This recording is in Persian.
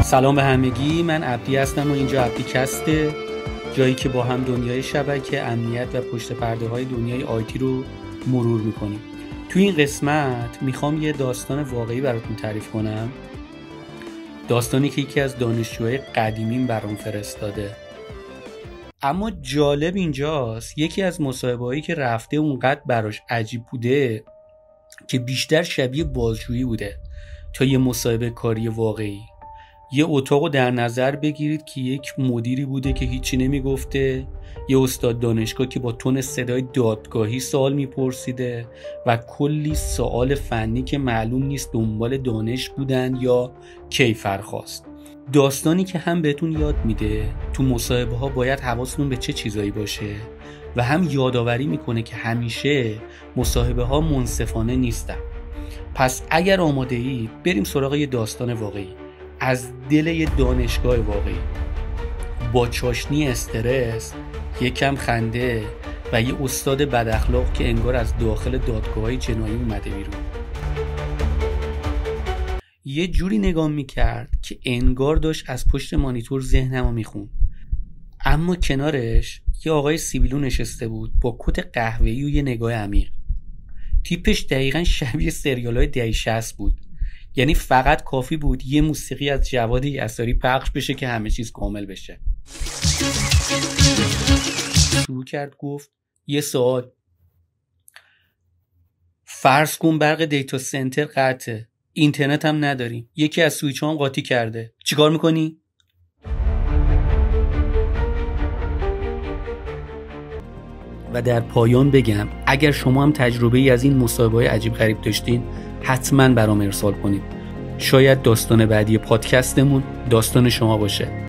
سلام به همگی، من عبدی هستم و اینجا عبدیکسته، جایی که با هم دنیای شبکه، امنیت و پشت پرده های دنیای آیتی رو مرور میکنیم. توی این قسمت میخوام یه داستان واقعی براتون تعریف کنم، داستانی که یکی از دانشجوهای قدیمیم برام فرستاده. اما جالب اینجاست یکی از مصاحبه‌هایی که رفته اونقدر براش عجیب بوده که بیشتر شبیه بازجویی بوده تا یه مصاحبه کاری واقعی. یه اتاقو در نظر بگیرید که یک مدیری بوده که هیچی نمیگفته، یه استاد دانشگاه که با تون صدای دادگاهی سوال میپرسیده و کلی سوال فنی که معلوم نیست دنبال دانش بودن یا کیفر خواست. داستانی که هم بهتون یاد میده تو مصاحبه ها باید حواستون به چه چیزایی باشه و هم یادآوری میکنه که همیشه مصاحبه ها منصفانه نیستن. پس اگر آماده اید بریم سراغ یه داستان واقعی از دل یه دانشگاه واقعی، با چاشنی استرس، یکم خنده و یه استاد بد اخلاق که انگار از داخل دادگاه‌های جنایی اومده بیرون. یه جوری نگاه میکرد که انگار داشت از پشت مانیتور ذهنمو میخوند. اما کنارش یه آقای سیبیلو نشسته بود با کت قهوه‌ای و یه نگاه عمیق. تیپش دقیقاً شبیه سریال‌های دهه 60 بود. یعنی فقط کافی بود یه موسیقی از جواد یساری پخش بشه که همه چیز کامل بشه. شروع کرد گفت یه سوال، فرض کن برق دیتا سنتر قطعه، اینترنت هم نداریم، یکی از سویچ هم قاطی کرده، چیکار میکنی؟ و در پایان بگم اگر شما هم تجربه ای از این مصاحبه‌های عجیب غریب داشتین حتما برام ارسال کنید. شاید داستان بعدی پادکستمون داستان شما باشه.